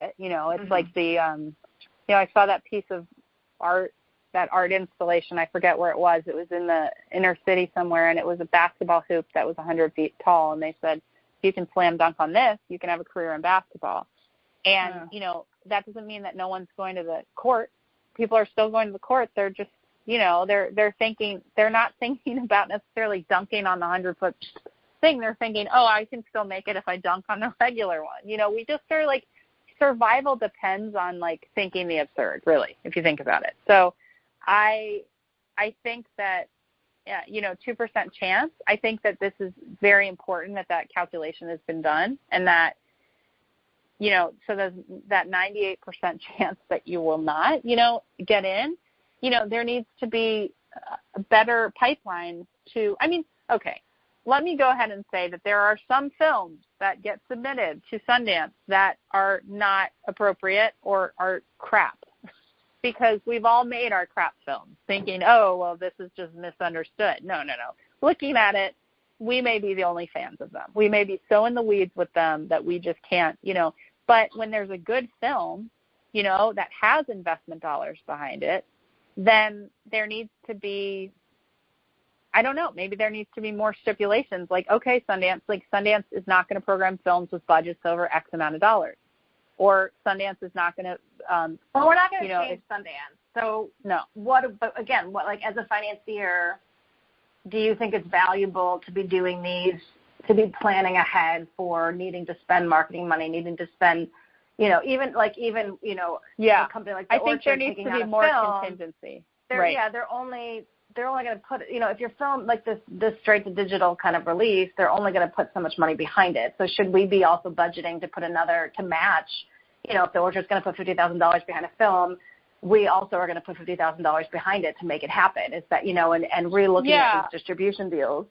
it. It's like the, I saw that piece of art, that art installation. I forget where it was. It was in the inner city somewhere, and it was a basketball hoop that was 100 feet tall. And they said, if you can slam dunk on this, you can have a career in basketball. And, that doesn't mean that no one's going to the court. People are still going to the court. They're just, they're not thinking about necessarily dunking on the 100-foot thing. They're thinking, oh, I can still make it if I dunk on the regular one. We just are like, survival depends on like thinking the absurd, really, if you think about it. So I think that, 2% chance, I think that this is very important that calculation has been done, and that, so there's that 98% chance that you will not, get in, there needs to be a better pipeline okay, let me go ahead and say that there are some films that get submitted to Sundance that are not appropriate or are crap, because we've all made our crap films thinking, oh, well, this is just misunderstood. No. Looking at it, we may be the only fans of them. We may be so in the weeds with them that we just can't, But when there's a good film, that has investment dollars behind it, then there needs to be, I don't know, maybe there needs to be more stipulations. Like, okay, Sundance is not going to program films with budgets over X amount of dollars. Or Sundance is not going to. Well, we're not going to change Sundance. So no. But again, like as a financier, do you think it's valuable to be doing these, to be planning ahead for needing to spend marketing money, needing to spend, even a company like the I think there needs to be more contingency. Right. Yeah, they're only going to put, if your film like this straight to digital kind of release, they're only going to put so much money behind it. So should we be also budgeting to put another to match? If the orchard's going to put $50,000 behind a film, we also are going to put $50,000 behind it to make it happen. Is that, and re-looking at these distribution deals.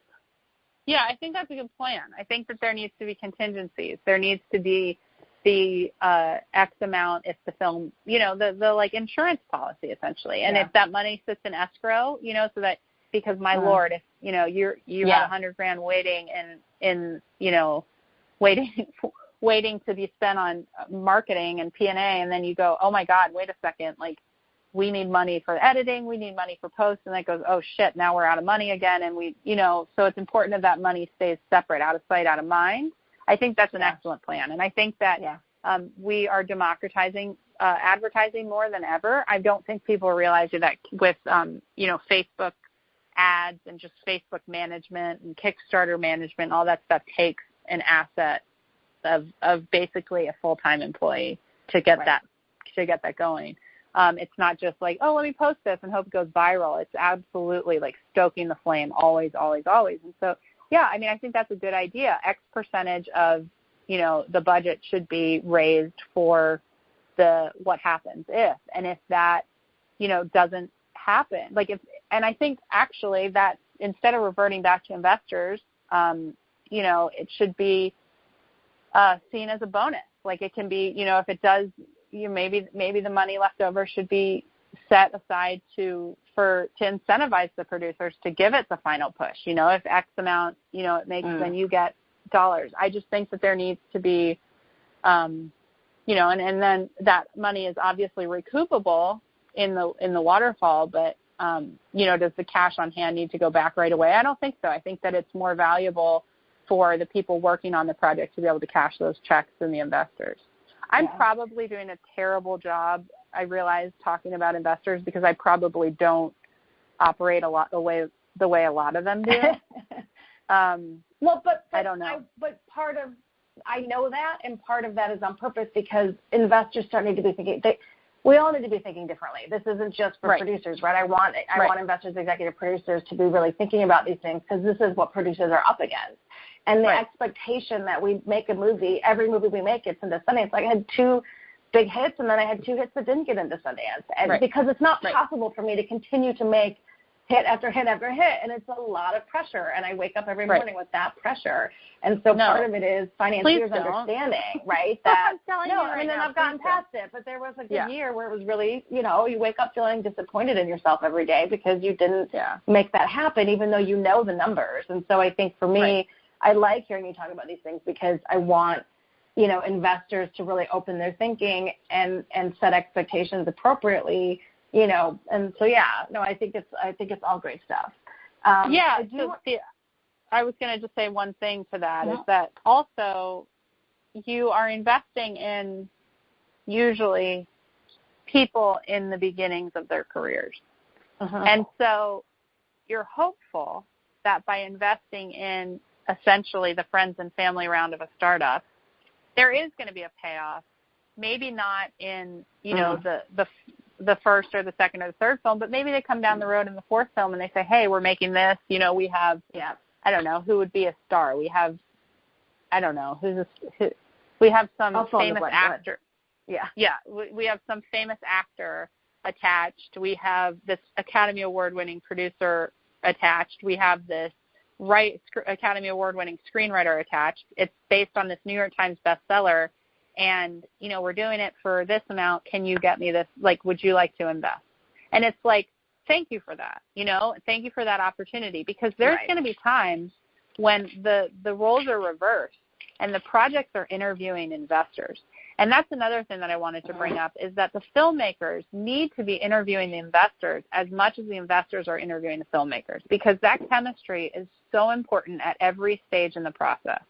Yeah, I think that's a good plan. I think that there needs to be contingencies. There needs to be the X amount if the film, the like insurance policy essentially. And if that money sits in escrow, so that, because my Lord, if, you had $100,000 waiting waiting to be spent on marketing and P&A, and then you go, oh my God, wait a second, like we need money for editing, we need money for post, and that goes, oh shit, now we're out of money again. And we, so it's important that money stays separate, out of sight, out of mind. I think that's an excellent plan. And I think that we are democratizing advertising more than ever. I don't think people are realizing that with, Facebook ads and just Facebook management and Kickstarter management, all that stuff takes an asset of basically a full-time employee to get that going. It's not just like, oh, let me post this and hope it goes viral. It's absolutely like stoking the flame always, always, always. And so, I think that's a good idea. X percentage of, the budget should be raised for the what happens if. And if that, doesn't happen, and I think actually that instead of reverting back to investors, it should be seen as a bonus. Like it can be, if it does, maybe the money left over should be set aside to incentivize the producers to give it the final push. If X amount, it makes, then you get dollars. I just think that there needs to be, and then that money is obviously recoupable in the waterfall, but does the cash on hand need to go back right away? I don't think so. I think that it's more valuable for the people working on the project to be able to cash those checks than the investors. I'm probably doing a terrible job, I realize, talking about investors, because I probably don't operate a lot the way a lot of them do. But I don't know. I know that, and part of that is on purpose, because investors need to be thinking. We all need to be thinking differently. This isn't just for producers, right? I want investors, executive producers, to be really thinking about these things, because this is what producers are up against. And the expectation that we make a movie, every movie we make gets into Sundance. Like I had 2 big hits, and then I had 2 hits that didn't get into Sundance. And because it's not possible for me to continue to make hit after hit after hit, and it's a lot of pressure. And I wake up every morning with that pressure. And so part of it is financiers understanding, right? That I've gotten past it. But there was a good year where it was really, you wake up feeling disappointed in yourself every day because you didn't make that happen, even though you know the numbers. And so I think for me, I like hearing you talk about these things, because I want investors to really open their thinking and set expectations appropriately, and so, I think it's all great stuff. I was going to just say one thing to that is that also you are investing in usually people in the beginnings of their careers. And so you're hopeful that by investing in essentially the friends and family round of a startup, there is going to be a payoff, maybe not in, the first or the second or the third film, but maybe they come down the road in the fourth film and they say, hey, we're making this, we have, I don't know, who would be a star? We have, I don't know, we have some famous actor. We have some famous actor attached. We have this Academy Award-winning producer attached. We have this Academy Award-winning screenwriter attached. It's based on this New York Times bestseller, and, we're doing it for this amount. Can you get me this? Like, would you like to invest? And it's like, thank you for that, thank you for that opportunity, because there's going to be times when the roles are reversed and the projects are interviewing investors. And that's another thing that I wanted to bring up is that the filmmakers need to be interviewing the investors as much as the investors are interviewing the filmmakers, because that chemistry is so important at every stage in the process.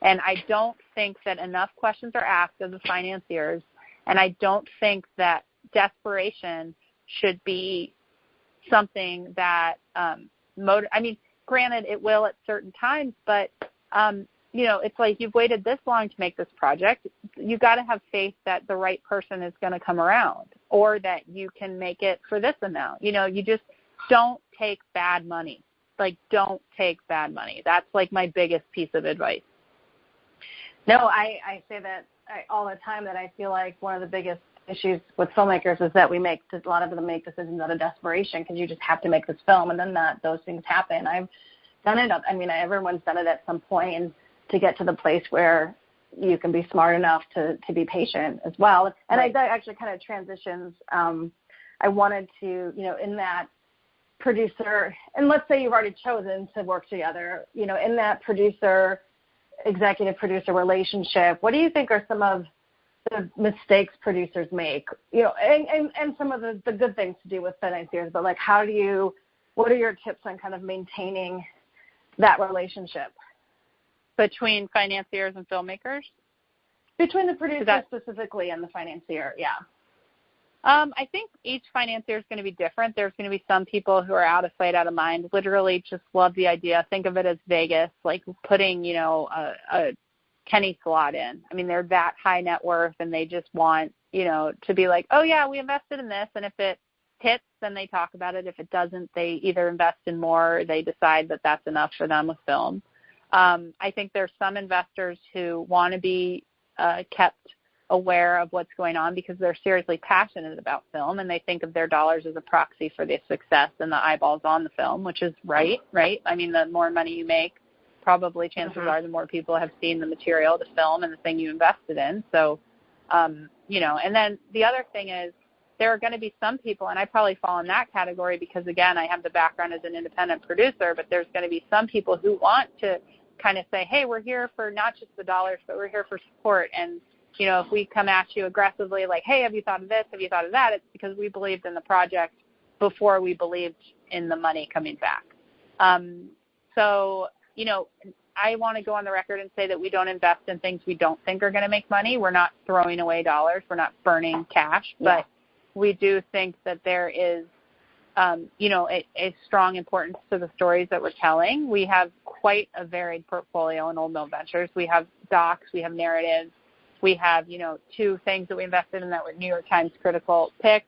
And I don't think that enough questions are asked of the financiers, and I don't think that desperation should be something that granted, it will at certain times, but it's like you've waited this long to make this project. You got to have faith that the right person is going to come around, or that you can make it for this amount. You just don't take bad money. Like, don't take bad money. That's like my biggest piece of advice. No, I say that all the time, that I feel like one of the biggest issues with filmmakers is that a lot of them make decisions out of desperation, because you just have to make this film, and then those things happen. I've done it. Everyone's done it at some point, and to get to the place where you can be smart enough to be patient as well. And that actually kind of transitions. I wanted to, in that producer, and let's say you've already chosen to work together, in that executive producer relationship, what do you think are some of the mistakes producers make, and some of the good things to do with financiers, but like, what are your tips on kind of maintaining that relationship? Between financiers and filmmakers? Between the producer specifically and the financier, I think each financier is going to be different. There's going to be some people who are out of sight, out of mind, literally just love the idea. Think of it as Vegas, like putting, a penny slot in. They're that high net worth, and they just want, to be like, oh, yeah, we invested in this, and if it hits, then they talk about it. If it doesn't, they either invest in more, or they decide that that's enough for them with film. I think there's some investors who want to be kept aware of what's going on because they're seriously passionate about film, and they think of their dollars as a proxy for the success and the eyeballs on the film, which is right? The more money you make, probably chances are the more people have seen the material, the film, and the thing you invested in. So, and then the other thing is there are going to be some people, and I probably fall in that category because, again, I have the background as an independent producer, but there's going to be some people who want to kind of say, hey, we're here for not just the dollars, but we're here for support. And, if we come at you aggressively, like, hey, have you thought of this? Have you thought of that? It's because we believed in the project before we believed in the money coming back. So, I want to go on the record and say that we don't invest in things we don't think are going to make money. We're not throwing away dollars. We're not burning cash. But we do think that there is, a strong importance to the stories that we're telling. We have quite a varied portfolio in Old Mill Ventures. We have docs. We have narratives. We have, 2 things that we invested in that were New York Times critics picks.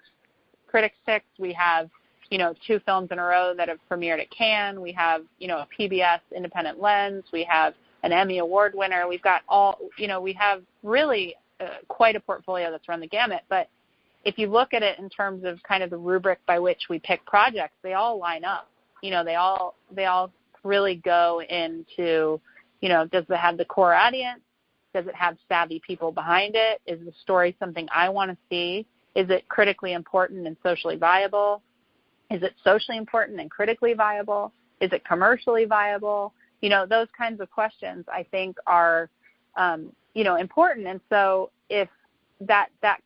We have, 2 films in a row that have premiered at Cannes. We have, a PBS independent lens. We have an Emmy Award winner. We've got we have really quite a portfolio that's run the gamut. But if you look at it in terms of kind of the rubric by which we pick projects, they all line up. They all really go into, does it have the core audience? Does it have savvy people behind it? Is the story something I want to see? Is it critically important and socially viable? Is it socially important and critically viable? Is it commercially viable? Those kinds of questions I think are important. And so if that